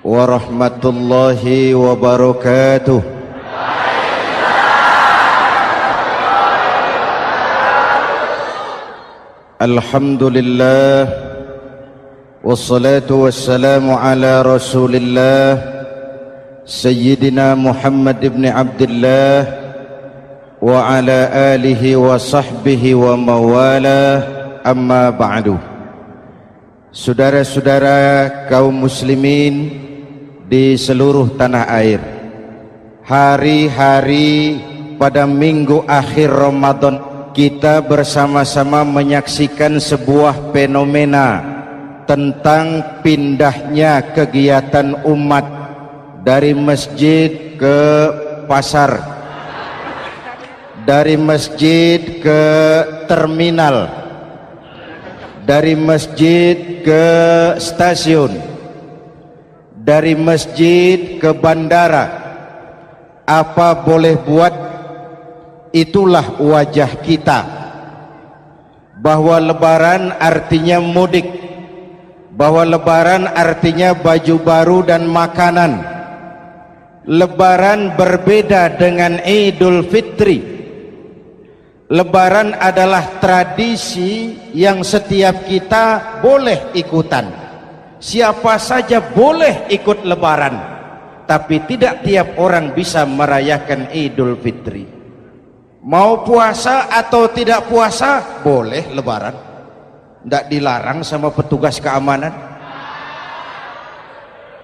Warahmatullahi wabarakatuh. Alhamdulillah wassalatu wassalamu ala Rasulillah Sayyidina Muhammad ibn Abdullah wa ala alihi wa sahbihi wa mawalah, amma ba'du. Saudara-saudara kaum muslimin di seluruh tanah air, hari-hari pada minggu akhir Ramadan kita bersama-sama menyaksikan sebuah fenomena tentang pindahnya kegiatan umat dari masjid ke pasar, dari masjid ke terminal, dari masjid ke stasiun, dari masjid ke bandara. Apa boleh buat, itulah wajah kita, bahwa lebaran artinya mudik, bahwa lebaran artinya baju baru dan makanan. Lebaran berbeda dengan Idul Fitri. Lebaran adalah tradisi yang setiap kita boleh ikutan. Siapa saja boleh ikut lebaran, tapi tidak tiap orang bisa merayakan Idul Fitri. Mau puasa atau tidak puasa, boleh lebaran. Tidak dilarang sama petugas keamanan.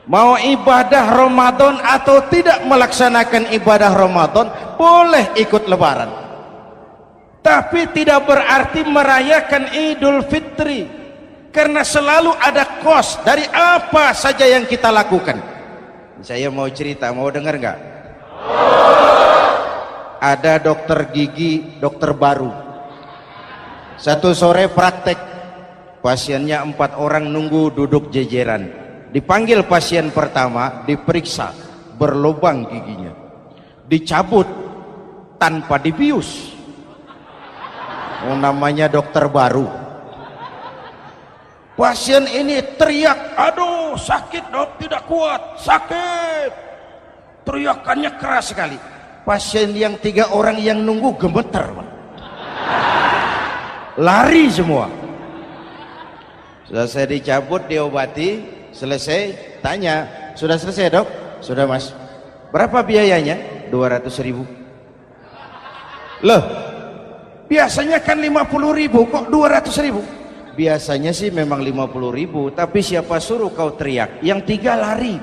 Mau ibadah Ramadan atau tidak melaksanakan ibadah Ramadan, boleh ikut lebaran. Tapi tidak berarti merayakan Idul Fitri, karena selalu ada kos dari apa saja yang kita lakukan. Saya mau cerita, mau dengar nggak? Ada dokter gigi, dokter baru. Satu sore praktek, pasiennya 4 orang nunggu duduk jejeran. Dipanggil pasien pertama, diperiksa, berlubang giginya, dicabut tanpa dibius. Namanya dokter baru. Pasien ini teriak, aduh sakit dok, tidak kuat, sakit. Teriakannya keras sekali. Pasien yang 3 orang yang nunggu gemeter, lari semua. Selesai dicabut, diobati, selesai, tanya, sudah selesai dok? Sudah mas. Berapa biayanya? 200.000. Loh, biasanya kan 50.000, kok 200.000? Biasanya sih memang 50.000, tapi siapa suruh kau teriak? Yang 3 lari.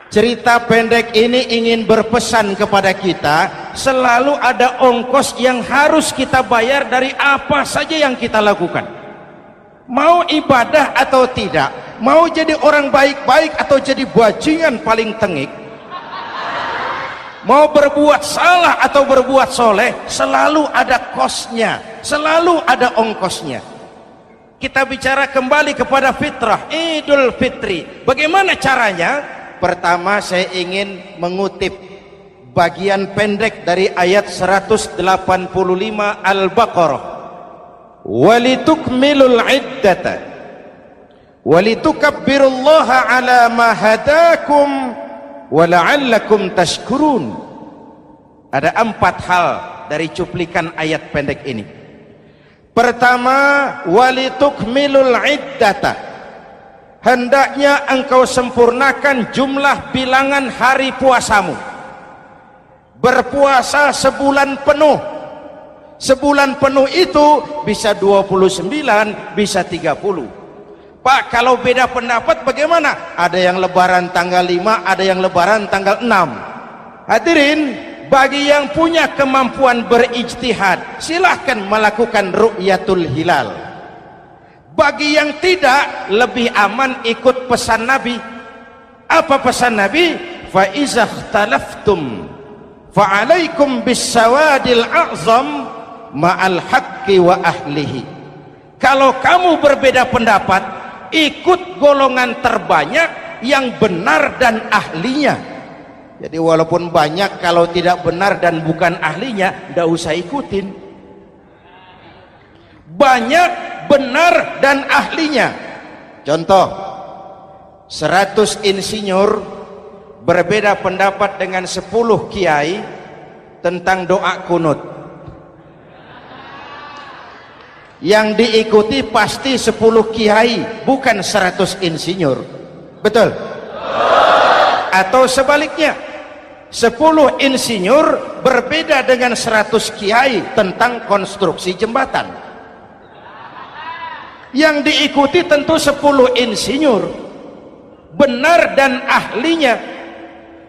Cerita pendek ini ingin berpesan kepada kita, selalu ada ongkos yang harus kita bayar dari apa saja yang kita lakukan. Mau ibadah atau tidak, mau jadi orang baik-baik atau jadi bajingan paling tengik, mau berbuat salah atau berbuat soleh, selalu ada kosnya, selalu ada ongkosnya. Kita bicara kembali kepada fitrah, Idul Fitri. Bagaimana caranya? Pertama, saya ingin mengutip bagian pendek dari ayat 185 Al-Baqarah. Walitukmilul iddata walitukabbirullaha ala ma hadakum wala'allakum tashkurun. Ada 4 hal dari cuplikan ayat pendek ini. Pertama, walitukmilul iddata, hendaknya engkau sempurnakan jumlah bilangan hari puasamu. Berpuasa sebulan penuh. Sebulan penuh itu bisa 29, bisa 30. Pak, kalau beda pendapat bagaimana? Ada yang lebaran tanggal 5, ada yang lebaran tanggal 6. Hadirin, bagi yang punya kemampuan berijtihad, silahkan melakukan ru'yatul hilal. Bagi yang tidak, lebih aman ikut pesan Nabi. Apa pesan Nabi? Fa iza ikhtalaftum fa alaikum bis sawadil a'zam ma'al haqqi wa ahlihi. Kalau kamu berbeda pendapat, ikut golongan terbanyak yang benar dan ahlinya. Jadi walaupun banyak, kalau tidak benar dan bukan ahlinya, tidak usah ikutin. Banyak benar dan ahlinya. Contoh, 100 insinyur berbeda pendapat dengan 10 kiai tentang doa kunut. Yang diikuti pasti 10 kiai, bukan 100 insinyur. Betul? Atau sebaliknya, 10 insinyur berbeda dengan 100 kiai tentang konstruksi jembatan. Yang diikuti tentu 10 insinyur, benar dan ahlinya.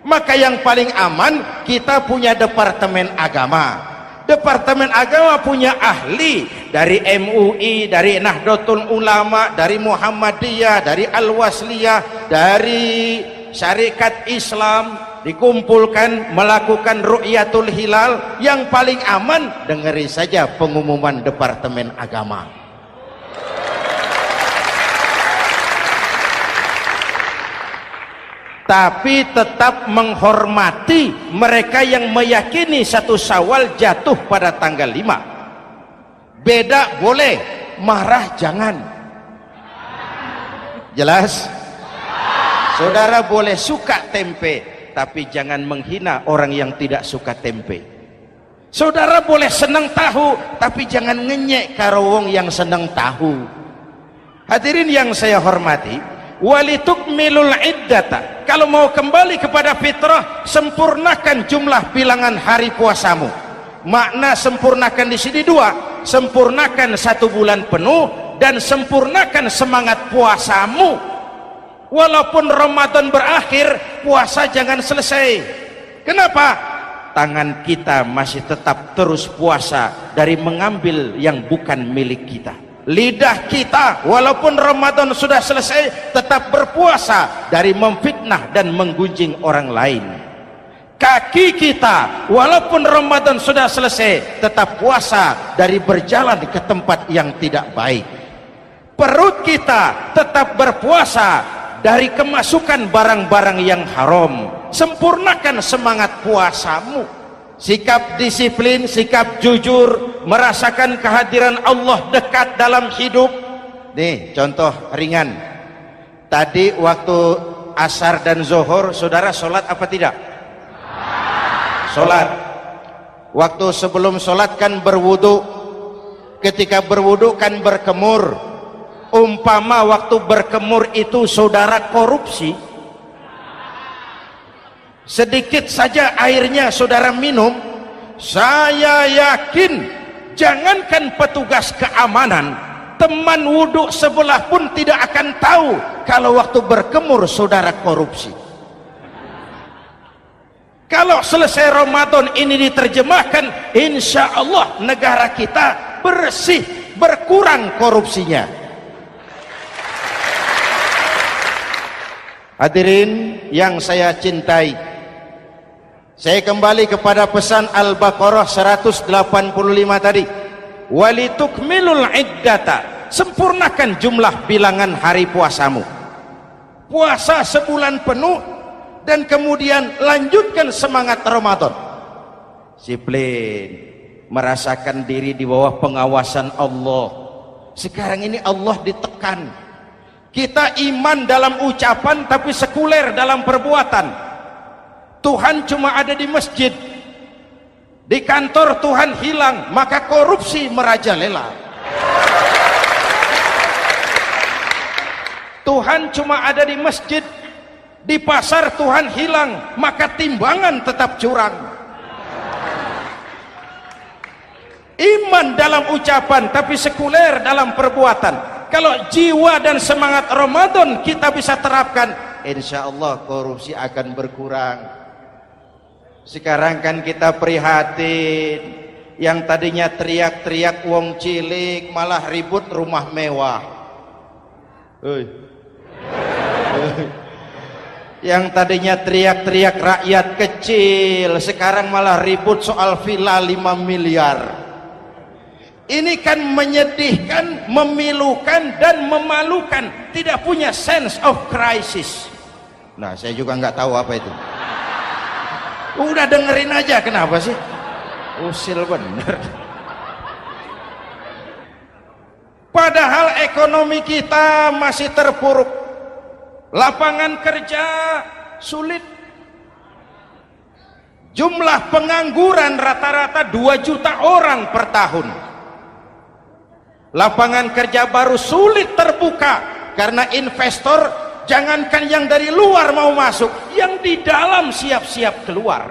Maka yang paling aman, kita punya departemen agama. Departemen agama punya ahli dari MUI, dari Nahdlatul Ulama, dari Muhammadiyah, dari Al-Wasliyah, dari Syarikat Islam, dikumpulkan melakukan ru'yatul hilal. Yang paling aman, dengeri saja pengumuman departemen agama. Tapi tetap menghormati mereka yang meyakini 1 Syawal jatuh pada tanggal 5. Beda boleh, marah jangan. Jelas? Saudara boleh suka tempe, tapi jangan menghina orang yang tidak suka tempe. Saudara boleh senang tahu, tapi jangan ngenyek karo wong yang senang tahu. Hadirin yang saya hormati, walitukmilul iddata, kalau mau kembali kepada fitrah, sempurnakan jumlah bilangan hari puasamu. Makna sempurnakan di sini 2, sempurnakan 1 bulan penuh dan sempurnakan semangat puasamu. Walaupun Ramadan berakhir, puasa jangan selesai. Kenapa? Tangan kita masih tetap terus puasa dari mengambil yang bukan milik kita. Lidah kita walaupun Ramadan sudah selesai tetap berpuasa dari memfitnah dan menggunjing orang lain. Kaki kita walaupun Ramadan sudah selesai tetap puasa dari berjalan ke tempat yang tidak baik. Perut kita tetap berpuasa dari kemasukan barang-barang yang haram. Sempurnakan semangat puasamu. Sikap disiplin, sikap jujur, merasakan kehadiran Allah dekat dalam hidup. Nih contoh ringan, tadi waktu asar dan zuhur saudara sholat apa tidak? Sholat. Waktu sebelum sholat kan berwudu, ketika berwudu kan berkemur. Umpama waktu berkemur itu saudara korupsi, sedikit saja airnya saudara minum, saya yakin jangankan petugas keamanan, teman wudhu sebelah pun tidak akan tahu kalau waktu berkemur saudara korupsi. Kalau selesai Ramadan ini diterjemahkan, insya Allah negara kita bersih, berkurang korupsinya. Hadirin yang saya cintai, saya kembali kepada pesan Al-Baqarah 185 tadi. Walitukmilul iddata, sempurnakan jumlah bilangan hari puasamu. Puasa sebulan penuh dan kemudian lanjutkan semangat Ramadan. Disiplin, merasakan diri di bawah pengawasan Allah. Sekarang ini Allah ditekan. Kita iman dalam ucapan tapi sekuler dalam perbuatan. Tuhan cuma ada di masjid, di kantor Tuhan hilang, maka korupsi merajalela. Tuhan cuma ada di masjid, di pasar Tuhan hilang, maka timbangan tetap curang. Iman dalam ucapan tapi sekuler dalam perbuatan. Kalau jiwa dan semangat Ramadan kita bisa terapkan, insya Allah korupsi akan berkurang. Sekarang kan kita prihatin, yang tadinya teriak-teriak wong cilik malah ribut rumah mewah. Yang tadinya teriak-teriak rakyat kecil, sekarang malah ribut soal villa 5 miliar. Ini kan menyedihkan, memilukan dan memalukan. Tidak punya sense of crisis. Nah, saya juga nggak tahu apa itu. Udah dengerin aja, kenapa sih? Usil bener. Padahal ekonomi kita masih terpuruk, lapangan kerja sulit, jumlah pengangguran rata-rata 2 juta orang per tahun, lapangan kerja baru sulit terbuka karena investor jangankan yang dari luar mau masuk, yang di dalam siap-siap keluar.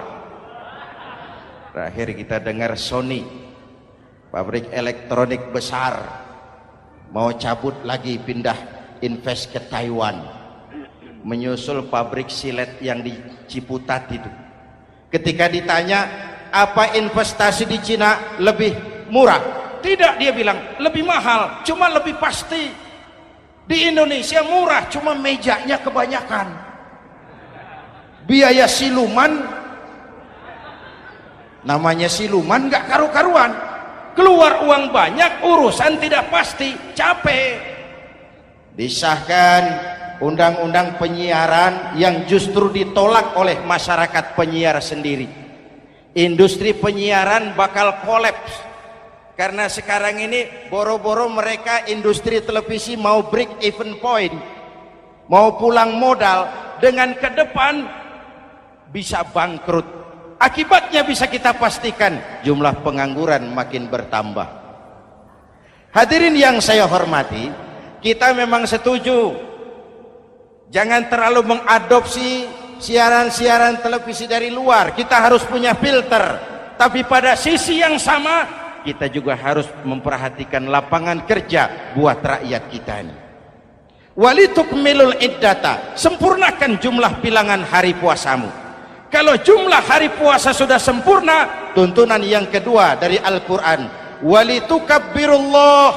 Terakhir kita dengar Sony, pabrik elektronik besar, mau cabut lagi, pindah invest ke Taiwan, menyusul pabrik silet yang di Ciputat itu. Ketika ditanya apa investasi di Cina lebih murah, tidak, dia bilang lebih mahal, cuma lebih pasti. Di Indonesia murah, cuma mejanya kebanyakan, biaya siluman, namanya siluman gak karu-karuan, keluar uang banyak, urusan tidak pasti, capek. Disahkan undang-undang penyiaran yang justru ditolak oleh masyarakat penyiar sendiri. Industri penyiaran bakal kolaps karena sekarang ini boro-boro mereka industri televisi mau break even point, mau pulang modal, dengan ke depan bisa bangkrut. Akibatnya bisa kita pastikan, jumlah pengangguran makin bertambah. Hadirin yang saya hormati, kita memang setuju jangan terlalu mengadopsi siaran-siaran televisi dari luar, kita harus punya filter. Tapi pada sisi yang sama kita juga harus memperhatikan lapangan kerja buat rakyat kita ini. Walitukmilul iddata, sempurnakan jumlah bilangan hari puasamu. Kalau jumlah hari puasa sudah sempurna, tuntunan yang kedua dari Al-Quran, walitukabbirullah,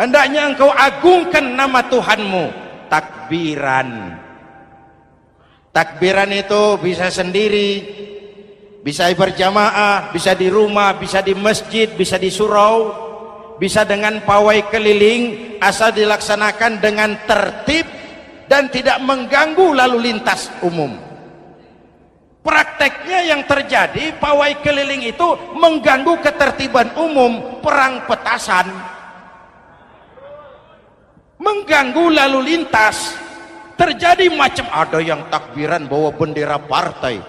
hendaknya engkau agungkan nama Tuhanmu. Takbiran. Takbiran itu bisa sendiri, bisa berjamaah, bisa di rumah, bisa di masjid, bisa di surau, bisa dengan pawai keliling, asal dilaksanakan dengan tertib dan tidak mengganggu lalu lintas umum. Prakteknya yang terjadi, pawai keliling itu mengganggu ketertiban umum, perang petasan, mengganggu lalu lintas, terjadi macam ada yang takbiran bawa bendera partai.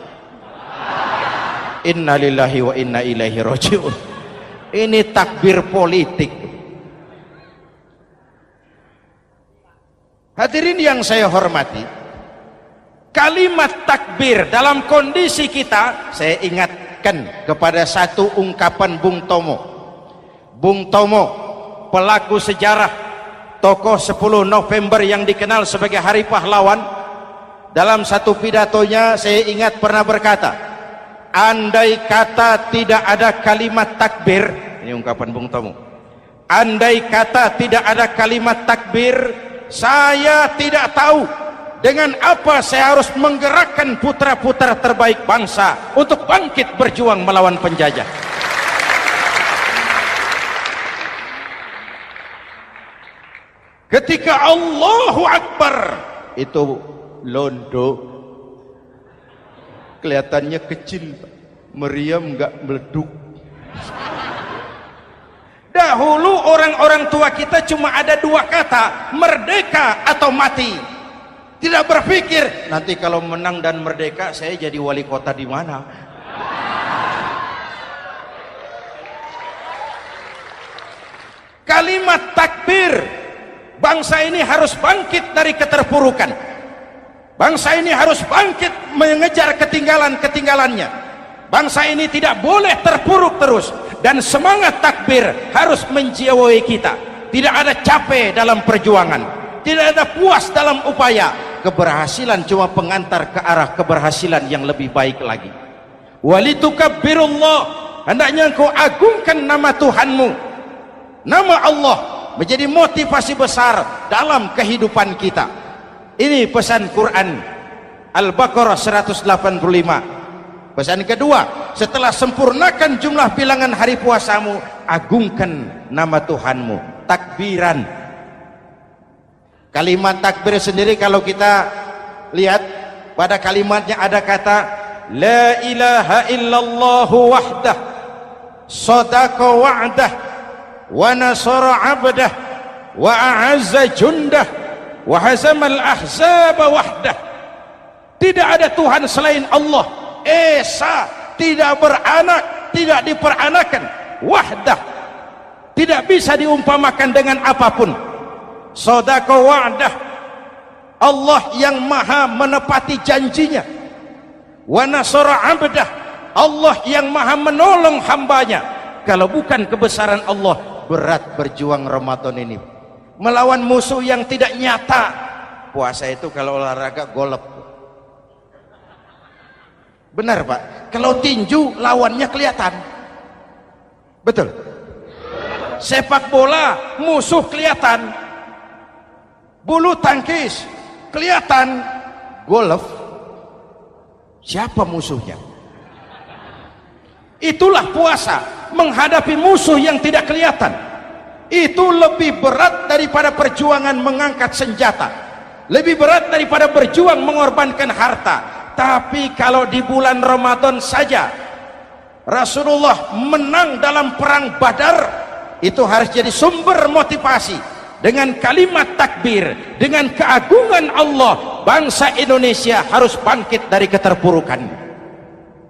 Innalillahi wa inna ilaihi rajiun. Ini takbir politik. Hadirin yang saya hormati, kalimat takbir dalam kondisi kita, saya ingatkan kepada satu ungkapan Bung Tomo. Bung Tomo, pelaku sejarah, tokoh 10 November yang dikenal sebagai Hari Pahlawan, dalam satu pidatonya saya ingat pernah berkata, andai kata tidak ada kalimat takbir, ini ungkapan Bung Tomo, andai kata tidak ada kalimat takbir, saya tidak tahu dengan apa saya harus menggerakkan putra-putra terbaik bangsa untuk bangkit berjuang melawan penjajah. Ketika Allahu Akbar, itu londo kelihatannya kecil, meriam nggak meleduk. Dahulu orang-orang tua kita cuma ada 2 kata, merdeka atau mati. Tidak berpikir nanti kalau menang dan merdeka saya jadi wali kota di mana. Kalimat takbir, bangsa ini harus bangkit dari keterpurukan. Bangsa ini harus bangkit mengejar ketinggalan-ketinggalannya. Bangsa ini tidak boleh terpuruk terus, dan semangat takbir harus menjiwai kita. Tidak ada capek dalam perjuangan, tidak ada puas dalam upaya. Keberhasilan cuma pengantar ke arah keberhasilan yang lebih baik lagi. Walitukabbirullah, hendaknya engkau agungkan nama Tuhanmu. Nama Allah menjadi motivasi besar dalam kehidupan kita. Ini pesan Quran Al-Baqarah 185. Pesan kedua, setelah sempurnakan jumlah bilangan hari puasamu, agungkan nama Tuhanmu. Takbiran. Kalimat takbir sendiri kalau kita lihat pada kalimatnya ada kata la ilaha illallah wahdah sadaqa wa'dah wa nasara 'abdah wa a'azza jundah wa hazamal ahzaba wahdah. Tidak ada Tuhan selain Allah, esa, tidak beranak, tidak diperanakan, wahdah, tidak bisa diumpamakan dengan apapun. Sadaqa wa'dah, Allah yang maha menepati janjinya. Wa nasara 'abdah, Allah yang maha menolong hambanya. Kalau bukan kebesaran Allah, berat berjuang Ramadan ini melawan musuh yang tidak nyata. Puasa itu kalau olahraga golep. Benar Pak, kalau tinju lawannya kelihatan. Betul. Sepak bola musuh kelihatan, bulu tangkis kelihatan, golf siapa musuhnya? Itulah puasa, menghadapi musuh yang tidak kelihatan. Itu lebih berat daripada perjuangan mengangkat senjata, lebih berat daripada berjuang mengorbankan harta. Tapi kalau di bulan Ramadan saja Rasulullah menang dalam perang Badar, itu harus jadi sumber motivasi. Dengan kalimat takbir, dengan keagungan Allah, bangsa Indonesia harus bangkit dari keterpurukan.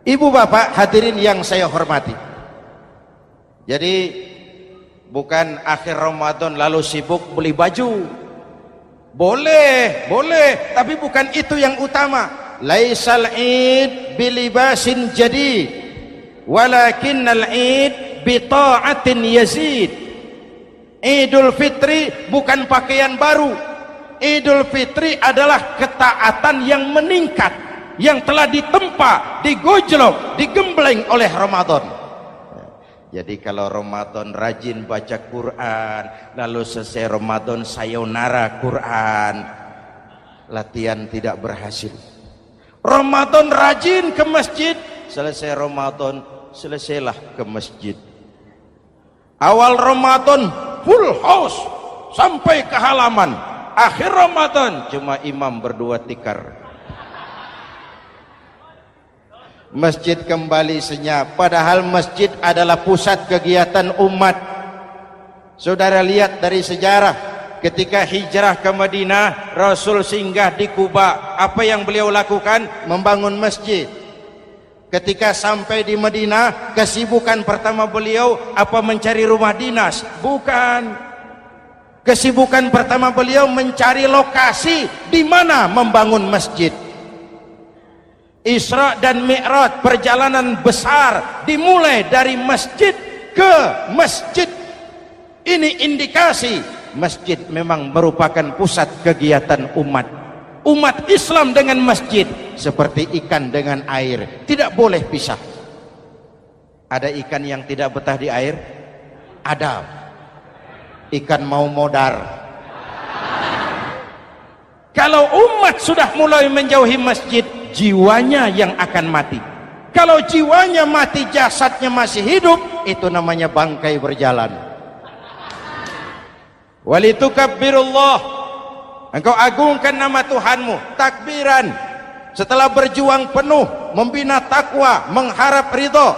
Ibu bapak hadirin yang saya hormati, jadi bukan akhir Ramadan lalu sibuk beli baju. Boleh, tapi bukan itu yang utama. Laisal id bilibasin jadid walakinnal id bita'atin yazid. Idul Fitri bukan pakaian baru. Idul Fitri adalah ketaatan yang meningkat, yang telah ditempa, digojlok, digembleng oleh Ramadan. Jadi kalau Ramadan rajin baca Quran, lalu selesai Ramadan sayonara Quran, latihan tidak berhasil. Ramadan rajin ke masjid, selesai Ramadan selesailah ke masjid. Awal Ramadan full house sampai ke halaman, akhir Ramadan cuma imam berdua tikar. Masjid kembali senyap, padahal masjid adalah pusat kegiatan umat. Saudara lihat dari sejarah, ketika hijrah ke Madinah, Rasul singgah di Kuba. Apa yang beliau lakukan? Membangun masjid. Ketika sampai di Madinah, kesibukan pertama beliau apa? Mencari rumah dinas? Bukan. Kesibukan pertama beliau mencari lokasi di mana membangun masjid. Isra dan Mi'raj, perjalanan besar dimulai dari masjid ke masjid. Ini indikasi masjid memang merupakan pusat kegiatan umat. Umat Islam dengan masjid seperti ikan dengan air, tidak boleh pisah. Ada ikan yang tidak betah di air? Ada. Ikan mau modar. Kalau umat sudah mulai menjauhi masjid, jiwanya yang akan mati. Kalau jiwanya mati, jasadnya masih hidup, itu namanya bangkai berjalan. Walitukabbirullah, engkau agungkan nama Tuhanmu. Takbiran, setelah berjuang penuh membina takwa, mengharap ridho,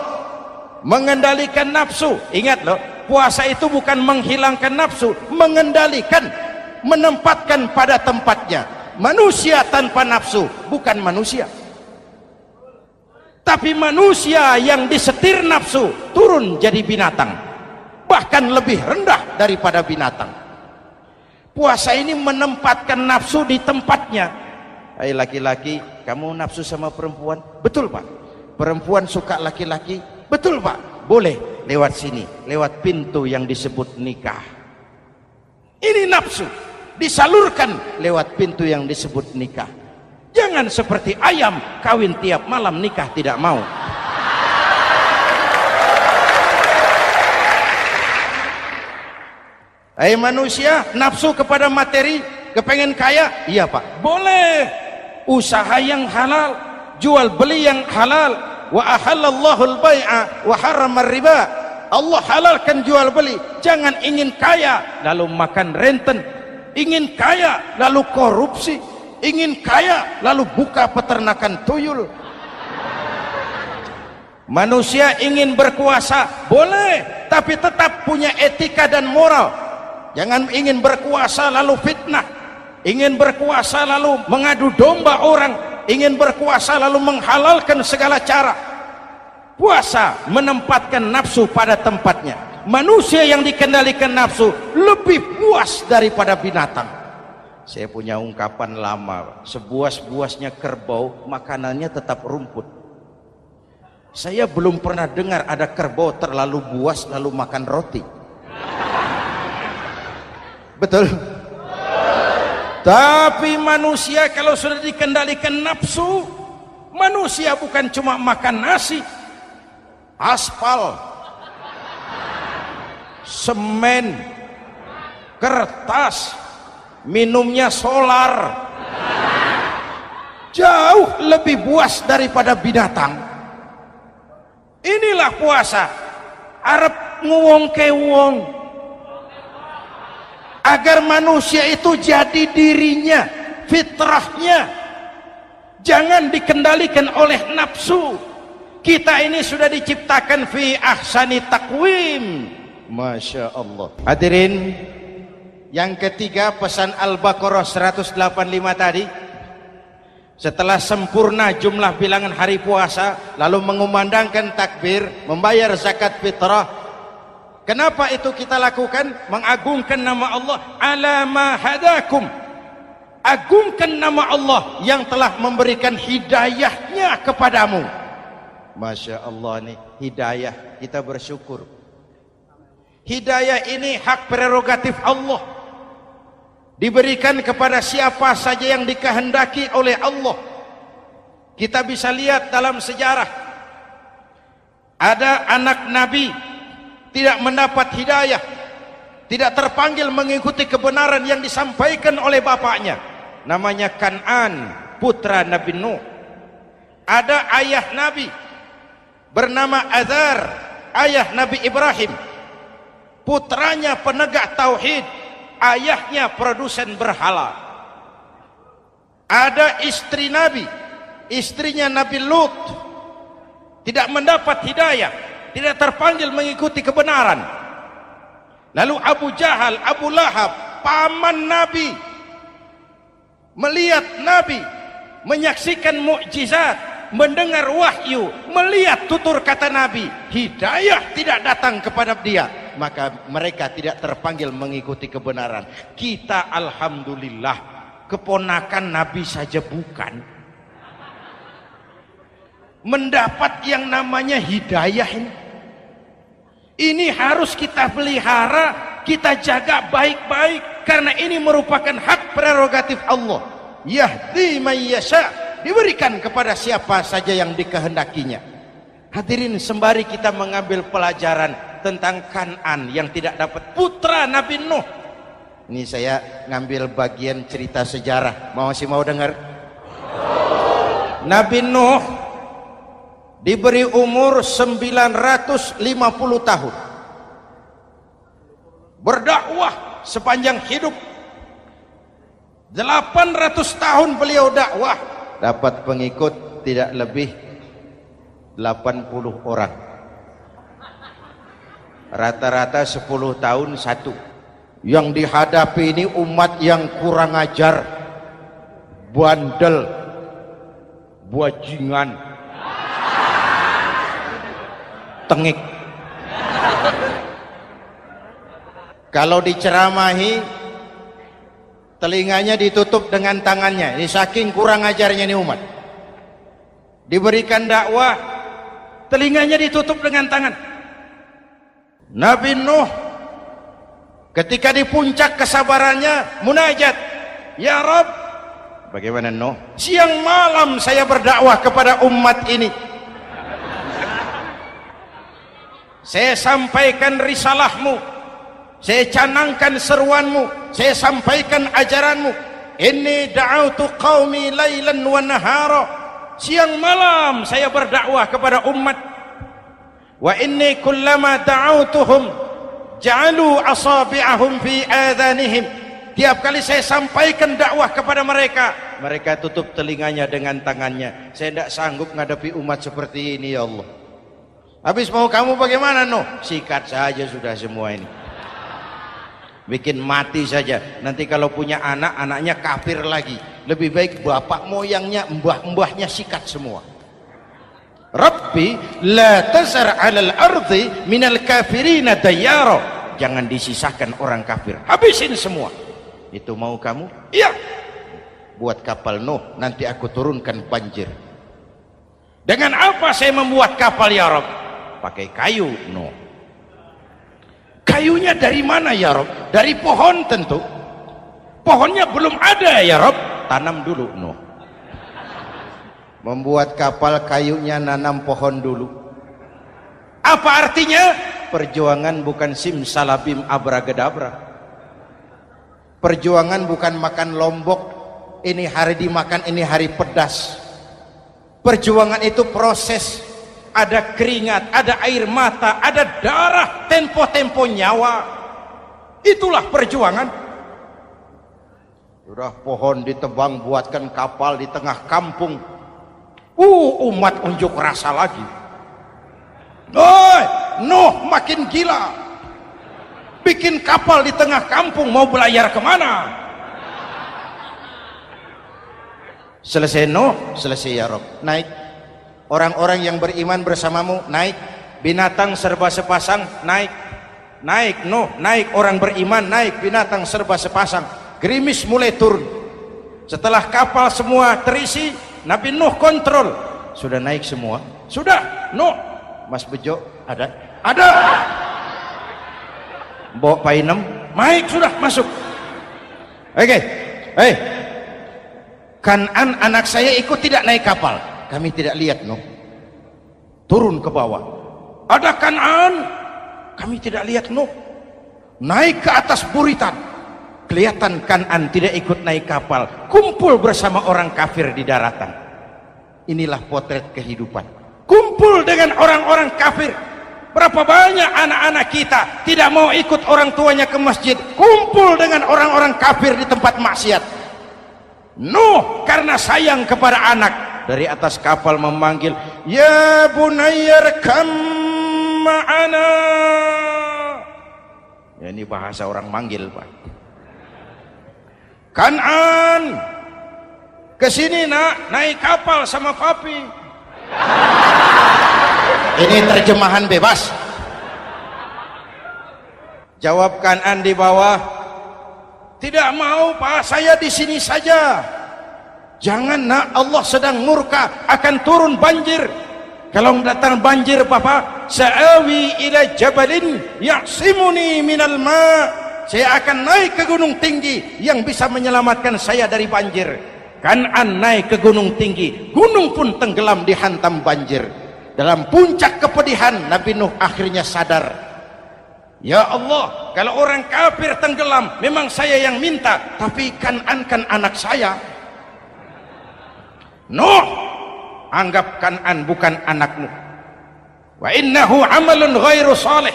mengendalikan nafsu. Ingat loh, puasa itu bukan menghilangkan nafsu, mengendalikan, menempatkan pada tempatnya. Manusia tanpa nafsu bukan manusia, tapi manusia yang disetir nafsu turun jadi binatang, bahkan lebih rendah daripada binatang. Puasa ini menempatkan nafsu di tempatnya. Hai laki-laki, kamu nafsu sama perempuan? Betul Pak. Perempuan suka laki-laki? Betul Pak. Boleh lewat sini, lewat pintu yang disebut nikah. Ini nafsu disalurkan lewat pintu yang disebut nikah. Jangan seperti ayam kawin tiap malam, nikah tidak mau. Hai manusia, nafsu kepada materi, kepengen kaya? Iya Pak, boleh. Usaha yang halal, jual beli yang halal. Wa ahallallahu al-bai'a wa harrama riba. Allah halalkan jual beli. Jangan ingin kaya lalu makan renten, ingin kaya lalu korupsi, ingin kaya lalu buka peternakan tuyul. Manusia ingin berkuasa, boleh, tapi tetap punya etika dan moral. Jangan ingin berkuasa lalu fitnah, ingin berkuasa lalu mengadu domba orang, ingin berkuasa lalu menghalalkan segala cara. Puasa menempatkan nafsu pada tempatnya. Manusia yang dikendalikan nafsu lebih puas daripada binatang. Saya punya ungkapan lama, sebuas-buasnya kerbau makanannya tetap rumput. Saya belum pernah dengar ada kerbau terlalu buas lalu makan roti. Betul? Tapi manusia kalau sudah dikendalikan nafsu, manusia bukan cuma makan nasi, aspal, semen, kertas, minumnya solar, jauh lebih puas daripada binatang. Inilah puasa, arep nguwong ke wong, agar manusia itu jadi dirinya, fitrahnya, jangan dikendalikan oleh nafsu. Kita ini sudah diciptakan fi ahsani taqwim. Masya Allah. Hadirin, yang ketiga pesan Al-Baqarah 185 tadi, setelah sempurna jumlah bilangan hari puasa, lalu mengumandangkan takbir, membayar zakat fitrah. Kenapa itu kita lakukan? Mengagungkan nama Allah, ala ma hadakum, agungkan nama Allah yang telah memberikan hidayahnya kepadamu. Masya Allah nih, hidayah, kita bersyukur. Hidayah ini hak prerogatif Allah, diberikan kepada siapa saja yang dikehendaki oleh Allah. Kita bisa lihat dalam sejarah, ada anak Nabi tidak mendapat hidayah, tidak terpanggil mengikuti kebenaran yang disampaikan oleh bapaknya, namanya Kan'an, putra Nabi Nuh. Ada ayah Nabi bernama Azar, ayah Nabi Ibrahim, putranya penegak tauhid, ayahnya produsen berhala. Ada istri Nabi, istrinya Nabi Lut, tidak mendapat hidayah, tidak terpanggil mengikuti kebenaran. Lalu Abu Jahal, Abu Lahab, paman Nabi, melihat Nabi, menyaksikan mukjizat, mendengar wahyu, melihat tutur kata Nabi, hidayah tidak datang kepada dia, maka mereka tidak terpanggil mengikuti kebenaran. Kita alhamdulillah keponakan Nabi saja bukan, mendapat yang namanya hidayah ini. Ini harus kita pelihara, kita jaga baik-baik, karena ini merupakan hak prerogatif Allah. Yahdi man yasha, diberikan kepada siapa saja yang dikehendakinya. Hadirin, sembari kita mengambil pelajaran tentang Kan'an yang tidak dapat, putra Nabi Nuh. Ini saya ngambil bagian cerita sejarah. Masih mau dengar? Nabi Nuh diberi umur 950 tahun, berdakwah sepanjang hidup. 800 tahun beliau dakwah, dapat pengikut tidak lebih 80 orang, rata-rata 10 tahun satu. Yang dihadapi ini umat yang kurang ajar, bandel, bajingan, tengik. Kalau diceramahi, telinganya ditutup dengan tangannya. Ini saking kurang ajarnya ini umat. Diberikan dakwah, telinganya ditutup dengan tangan. Nabi Nuh ketika di puncak kesabarannya munajat, ya Rabb, bagaimana Nuh? Siang malam saya berdakwah kepada umat ini, saya sampaikan risalahmu, saya canangkan seruanmu, saya sampaikan ajaranmu. Inni da'autu qaumi lailan wa nahara, siang malam saya berdakwah kepada umat. Wa inni kullama da'autuhum ja'alu asabi'ahum fi adhanihim, tiap kali saya sampaikan dakwah kepada mereka, mereka tutup telinganya dengan tangannya. Saya tidak sanggup menghadapi umat seperti ini, ya Allah. Habis mau kamu bagaimana? Sikat saja sudah semua ini. Bikin mati saja. Nanti kalau punya anak, anaknya kafir lagi. Lebih baik bapak moyangnya, mbah-mbahnya sikat semua. Rabbi la tazar 'alal ardi minal kafirina dayyara. Jangan disisakan orang kafir. Habisin semua. Itu mau kamu? Iya. Buat kapal Nuh, nanti aku turunkan banjir. Dengan apa saya membuat kapal ya Rabb? Pakai kayu. Kayunya dari mana ya Rabb? Dari pohon tentu. Pohonnya belum ada ya Rabb. Tanam dulu. Membuat kapal kayunya nanam pohon dulu. Apa artinya? Perjuangan bukan simsalabim abragedabra. Perjuangan bukan makan lombok, ini hari dimakan, ini hari pedas. Perjuangan itu proses. Ada keringat, ada air mata, ada darah, tempo-tempo nyawa. Itulah perjuangan. Sudah pohon ditebang, buatkan kapal di tengah kampung. Umat unjuk rasa lagi. Nuh makin gila. Bikin kapal di tengah kampung, mau belayar kemana? Selesai Nuh, selesai ya Rabb. Naik. Orang-orang yang beriman bersamamu naik. Binatang serba sepasang naik. Naik Nuh, naik orang beriman naik. Binatang serba sepasang. Gerimis mulai turun. Setelah kapal semua terisi, Nabi Nuh kontrol. Sudah naik semua? Sudah. Nuh, Mas Bejo ada? Ada. Mbok Painem, naik sudah masuk. Oke. Kanan anak saya ikut tidak naik kapal. Kami tidak lihat Nuh. Turun ke bawah. Ada Kanan. Kami tidak lihat Nuh. Naik ke atas buritan. Kelihatan Kanan tidak ikut naik kapal. Kumpul bersama orang kafir di daratan. Inilah potret kehidupan. Kumpul dengan orang-orang kafir. Berapa banyak anak-anak kita tidak mau ikut orang tuanya ke masjid. Kumpul dengan orang-orang kafir di tempat maksiat. Nuh karena sayang kepada anak, dari atas kapal memanggil, ya bunayyarkam ma'ana. Ya, ini bahasa orang manggil Pak. Kanan kesini nak, naik kapal sama papi. Ini terjemahan bebas. Jawab Kanan di bawah, tidak mau Pak, saya di sini saja. Jangan nak, Allah sedang murka, akan turun banjir. Kalau datang banjir Bapak, sa'awi ila jabalin ya'simuni minal ma'. Saya akan naik ke gunung tinggi yang bisa menyelamatkan saya dari banjir. Kanan naik ke gunung tinggi, gunung pun tenggelam dihantam banjir. Dalam puncak kepedihan, Nabi Nuh akhirnya sadar, ya Allah, kalau orang kafir tenggelam memang saya yang minta, tapi Kanan kan anak saya. Nuh, anggap Kanan bukan anakmu. Wa innahu amalun ghairu salih.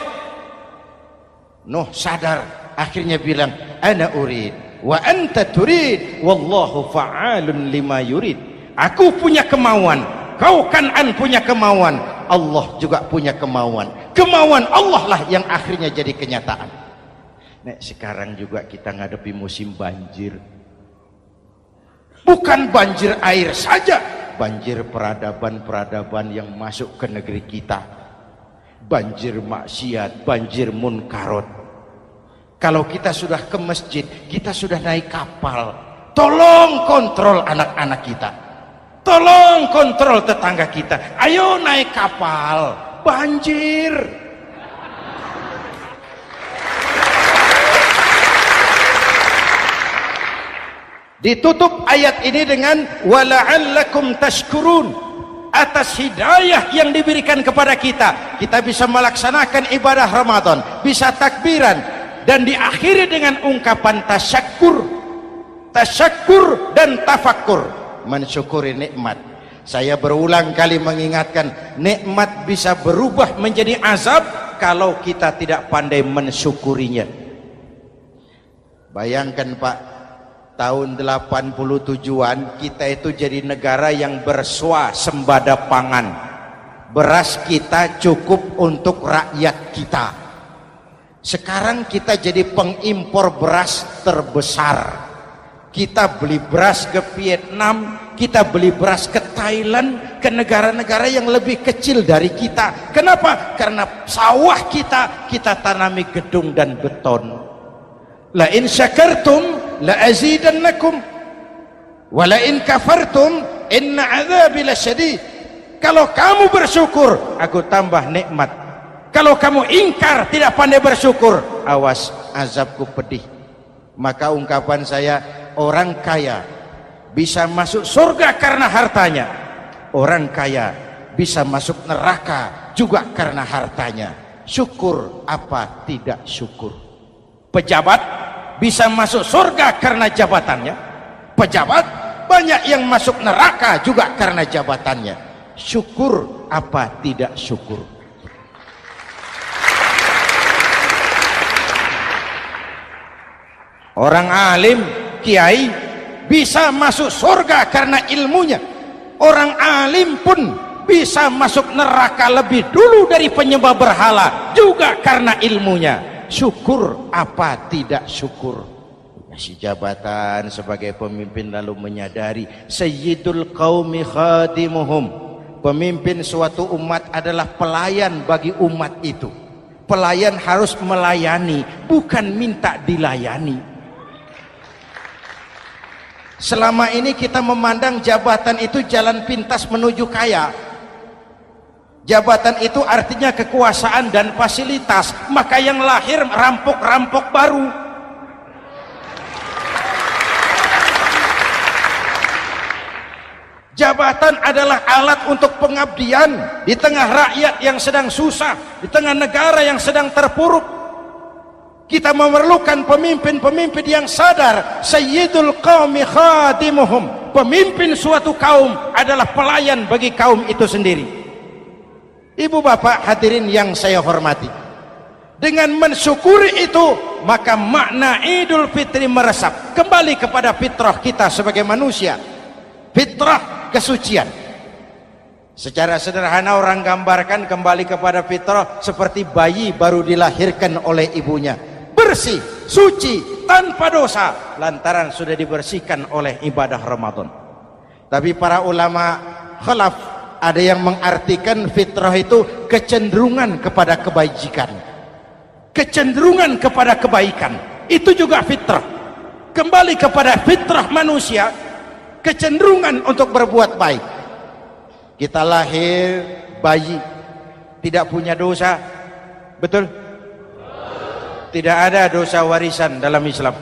Nuh sadar, akhirnya bilang, ana urid wa anta turid wallahu fa'alun lima yurid. Aku punya kemauan, kau Kanan punya kemauan, Allah juga punya kemauan. Kemauan Allah lah yang akhirnya jadi kenyataan. Nek sekarang juga kita ngadepi musim banjir. Bukan banjir air saja, banjir peradaban-peradaban yang masuk ke negeri kita. Banjir maksiat, banjir munkarot. Kalau kita sudah ke masjid, kita sudah naik kapal, tolong kontrol anak-anak kita. Tolong kontrol tetangga kita. Ayo naik kapal, banjir. Ditutup ayat ini dengan wala'allakum tashkurun. Atas hidayah yang diberikan kepada kita, kita bisa melaksanakan ibadah Ramadan, bisa takbiran, dan diakhiri dengan ungkapan tasyakkur. Tasyakkur dan tafakkur, mensyukuri nikmat. Saya berulang kali mengingatkan, nikmat bisa berubah menjadi azab kalau kita tidak pandai mensyukurinya. Bayangkan Pak, tahun 87-an kita itu jadi negara yang berswasembada pangan. beras kita cukup untuk rakyat kita. Sekarang kita jadi pengimpor beras terbesar. Kita beli beras ke Vietnam, kita beli beras ke Thailand, ke negara-negara yang lebih kecil dari kita. Kenapa? Karena sawah kita tanami gedung dan beton. La in syakartum la azidannakum wa la in kafartum inna adzabi lasyadid. Kalau kamu bersyukur, aku tambah nikmat. Kalau kamu ingkar, tidak pandai bersyukur, awas, azabku pedih. Maka ungkapan saya, orang kaya bisa masuk surga karena hartanya, orang kaya bisa masuk neraka juga karena hartanya. Syukur apa tidak syukur? Pejabat bisa masuk surga karena jabatannya, pejabat banyak yang masuk neraka juga karena jabatannya. Syukur apa tidak syukur? Orang alim, kiai bisa masuk surga karena ilmunya. Orang alim pun bisa masuk neraka lebih dulu dari penyembah berhala juga karena ilmunya. Syukur apa tidak syukur? Kasih jabatan sebagai pemimpin lalu menyadari sayyidul qaumi khadimuhum. Pemimpin suatu umat adalah pelayan bagi umat itu. Pelayan harus melayani, bukan minta dilayani. Selama ini kita memandang jabatan itu jalan pintas menuju kaya. Jabatan itu artinya kekuasaan dan fasilitas. Maka yang lahir rampok-rampok baru. Jabatan adalah alat untuk pengabdian di tengah rakyat yang sedang susah, di tengah negara yang sedang terpuruk. Kita memerlukan pemimpin-pemimpin yang sadar sayyidul qaumi khadimuhum. Pemimpin suatu kaum adalah pelayan bagi kaum itu sendiri. Ibu bapak hadirin yang saya hormati, dengan mensyukuri itu maka makna Idul Fitri meresap kembali kepada fitrah kita sebagai manusia. Fitrah kesucian. Secara sederhana orang gambarkan kembali kepada fitrah seperti bayi baru dilahirkan oleh ibunya, bersih, suci, tanpa dosa, lantaran sudah dibersihkan oleh ibadah Ramadan. Tapi para ulama khalaf ada yang mengartikan fitrah itu kecenderungan kepada kebajikan, kecenderungan kepada kebaikan. Itu juga fitrah. Kembali kepada fitrah manusia, kecenderungan untuk berbuat baik. Kita lahir bayi tidak punya dosa, betul? Tidak ada dosa warisan dalam Islam.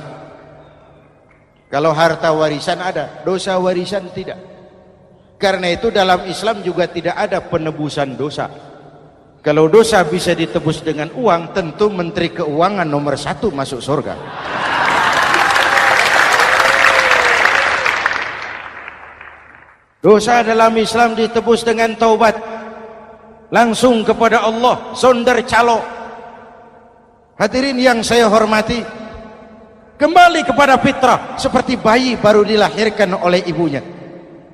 Kalau harta warisan ada, dosa warisan tidak. Karena itu dalam Islam juga tidak ada penebusan dosa. Kalau dosa bisa ditebus dengan uang, tentu Menteri Keuangan nomor 1 masuk surga. Dosa dalam Islam ditebus dengan taubat, langsung kepada Allah, sonder calo. Hadirin yang saya hormati, kembali kepada fitrah seperti bayi baru dilahirkan oleh ibunya,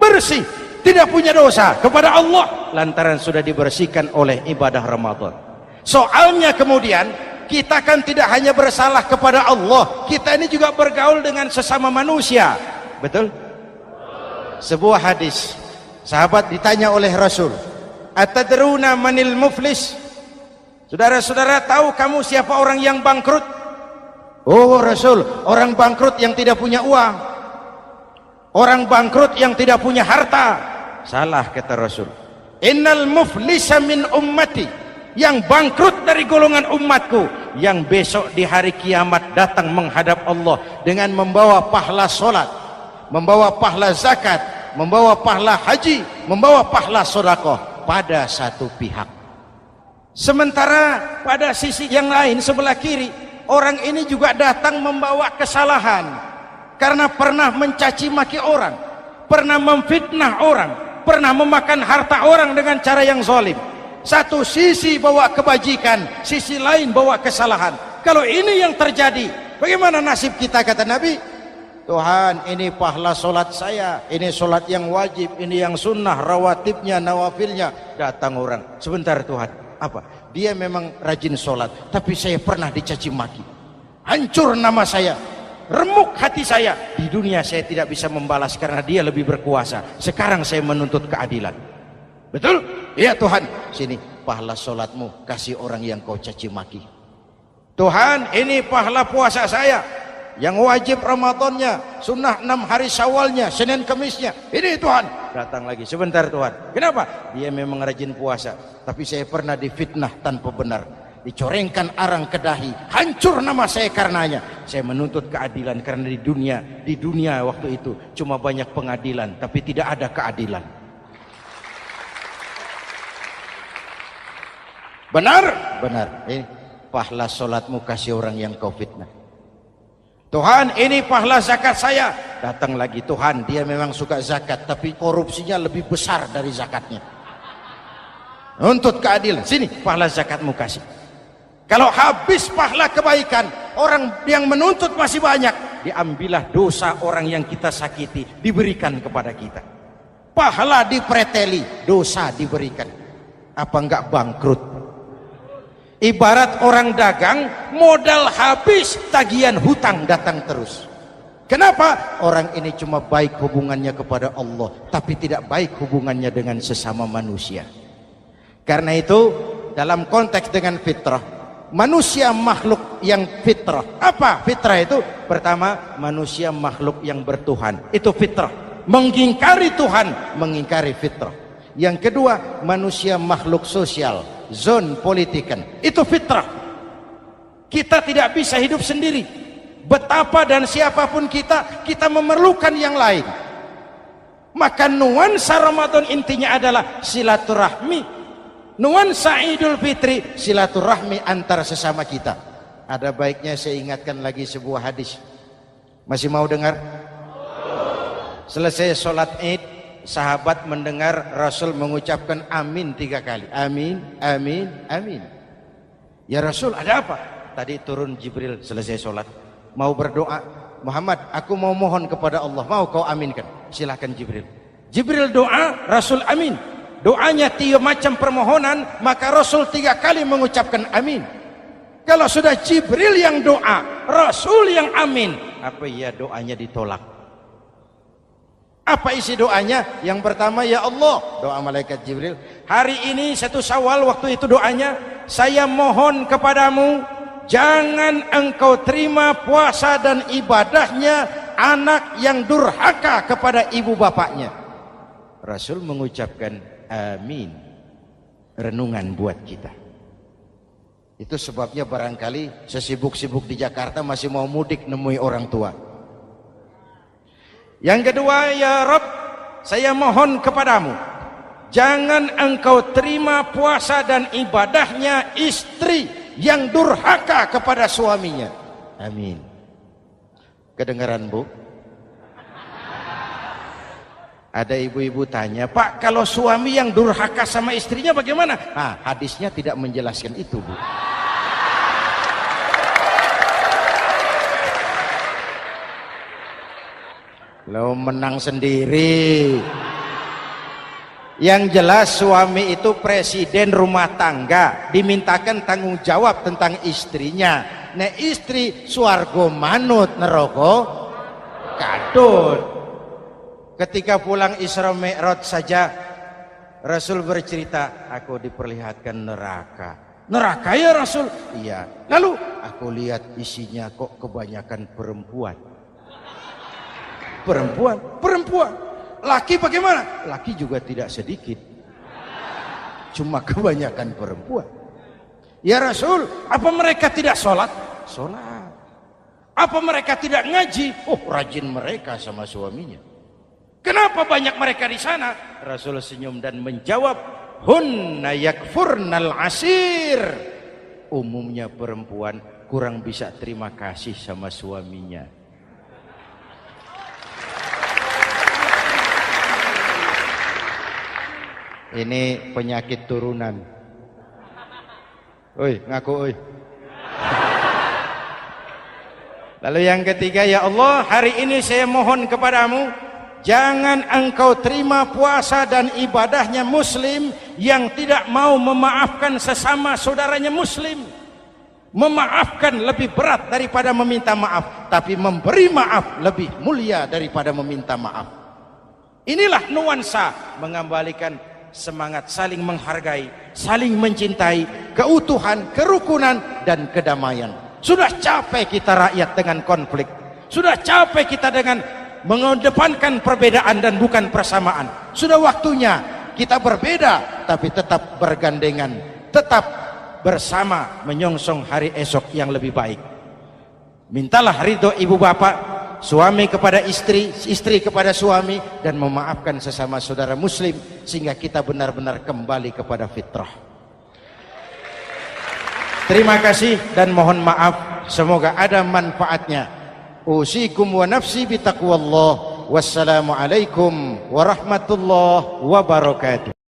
bersih, tidak punya dosa kepada Allah lantaran sudah dibersihkan oleh ibadah Ramadan. Soalnya kemudian kita kan tidak hanya bersalah kepada Allah, kita ini juga bergaul dengan sesama manusia, betul? Sebuah hadis, sahabat ditanya oleh Rasul, atadruna manil muflis? Saudara-saudara, tahu kamu siapa orang yang bangkrut? Oh Rasul, orang bangkrut yang tidak punya uang, orang bangkrut yang tidak punya harta. Salah, kata Rasul. Innal muflisa min ummati, yang bangkrut dari golongan umatku, yang besok di hari kiamat datang menghadap Allah dengan membawa pahala solat, membawa pahala zakat, membawa pahala haji, membawa pahala sedekah pada satu pihak. Sementara pada sisi yang lain, sebelah kiri, orang ini juga datang membawa kesalahan karena pernah mencaci maki orang, pernah memfitnah orang, pernah memakan harta orang dengan cara yang zalim. Satu sisi bawa kebajikan, sisi lain bawa kesalahan. Kalau ini yang terjadi, bagaimana nasib kita, kata Nabi? Tuhan, ini pahala solat saya, ini solat yang wajib, ini yang sunnah, rawatibnya, nawafilnya. Datang orang, sebentar Tuhan, apa? Dia memang rajin solat, tapi saya pernah dicaci maki, hancur nama saya, remuk hati saya. Di dunia saya tidak bisa membalas karena dia lebih berkuasa. Sekarang saya menuntut keadilan. Betul? Iya Tuhan. Sini pahala solatmu, kasih orang yang kau caci maki. Tuhan, ini pahala puasa saya, yang wajib Ramadannya, sunnah 6 hari Syawalnya, Senin Kemisnya. Ini Tuhan. Datang lagi, sebentar Tuhan. Kenapa? Dia memang rajin puasa, tapi saya pernah difitnah tanpa benar, dicorengkan arang ke dahi, hancur nama saya karenanya. Saya menuntut keadilan karena di dunia waktu itu cuma banyak pengadilan, tapi tidak ada keadilan. Benar? Benar. Ini pahala solatmu, kasih orang yang kau fitnah. Tuhan, ini pahala zakat saya. Datang lagi, Tuhan, dia memang suka zakat, tapi korupsinya lebih besar dari zakatnya. Nuntut keadilan. Sini pahala zakatmu kasih. Kalau habis pahala kebaikan, orang yang menuntut masih banyak, diambillah dosa orang yang kita sakiti, diberikan kepada kita. Pahala dipreteli, dosa diberikan. Apa enggak bangkrut? Ibarat orang dagang, modal habis, tagihan hutang datang terus. Kenapa? Orang ini cuma baik hubungannya kepada Allah, tapi tidak baik hubungannya dengan sesama manusia. Karena itu, dalam konteks dengan fitrah, manusia makhluk yang fitrah. Apa fitrah itu? Pertama, manusia makhluk yang bertuhan. Itu fitrah. Mengingkari Tuhan, mengingkari fitrah. Yang kedua, manusia makhluk sosial, zon politikan. Itu fitrah. Kita tidak bisa hidup sendiri. Betapa dan siapapun kita memerlukan yang lain. Maka nuansa Ramadan intinya adalah silaturahmi. Nuansa Idul Fitri silaturahmi antar sesama kita. Ada baiknya saya ingatkan lagi sebuah hadis. Masih mau dengar? Selesai sholat Id, sahabat mendengar Rasul mengucapkan amin 3 kali. Amin, amin, amin. Ya Rasul, ada apa? Tadi turun Jibril selesai sholat, mau berdoa. Muhammad, aku mau mohon kepada Allah, mau kau aminkan? Silahkan Jibril. Jibril doa, Rasul amin. Doanya 3 macam permohonan, maka Rasul 3 kali mengucapkan amin. Kalau sudah Jibril yang doa, Rasul yang amin, apa ya doanya ditolak? Apa isi doanya? Yang pertama, ya Allah, doa malaikat Jibril, hari ini 1 Syawal, waktu itu doanya, saya mohon kepadamu, jangan engkau terima puasa dan ibadahnya anak yang durhaka kepada ibu bapaknya. Rasul mengucapkan amin. Renungan buat kita. Itu sebabnya barangkali sesibuk-sibuk di Jakarta masih mau mudik nemui orang tua. Yang kedua, ya Rabb, saya mohon kepadamu, jangan engkau terima puasa dan ibadahnya istri yang durhaka kepada suaminya. Amin. Kedengaran Bu? Ada ibu-ibu tanya, Pak, kalau suami yang durhaka sama istrinya bagaimana? Nah, hadisnya tidak menjelaskan itu, Bu. Lo menang sendiri. Yang jelas suami itu presiden rumah tangga, dimintakan tanggung jawab tentang istrinya. Nek istri swargo manut neraka kadut. Ketika pulang Isra Mi'raj saja Rasul bercerita, aku diperlihatkan neraka. Neraka ya Rasul? Iya. Lalu aku lihat isinya kok kebanyakan perempuan. Perempuan. Laki bagaimana? Laki juga tidak sedikit. Cuma kebanyakan perempuan. Ya Rasul, apa mereka tidak sholat? Sholat. Apa mereka tidak ngaji? Oh, rajin mereka sama suaminya. Kenapa banyak mereka di sana? Rasul senyum dan menjawab, hunna yakfurnal asir. Umumnya perempuan kurang bisa terima kasih sama suaminya. Ini penyakit turunan. Oi, ngaku oi. Lalu yang ketiga, ya Allah, hari ini saya mohon kepadamu, jangan engkau terima puasa dan ibadahnya muslim yang tidak mau memaafkan sesama saudaranya muslim. Memaafkan lebih berat daripada meminta maaf, tapi memberi maaf lebih mulia daripada meminta maaf. Inilah nuansa mengembalikan semangat saling menghargai, saling mencintai, keutuhan, kerukunan, dan kedamaian. Sudah capek kita rakyat dengan konflik. Sudah capek kita dengan mengedepankan perbedaan dan bukan persamaan. Sudah waktunya kita berbeda tapi tetap bergandengan, tetap bersama menyongsong hari esok yang lebih baik. Mintalah ridho ibu bapak, suami kepada istri, istri kepada suami, dan memaafkan sesama saudara muslim sehingga kita benar-benar kembali kepada fitrah. Terima kasih dan mohon maaf, semoga ada manfaatnya. Usikum wa nafsi bitaqwallah. Wassalamualaikum warahmatullahi wabarakatuh.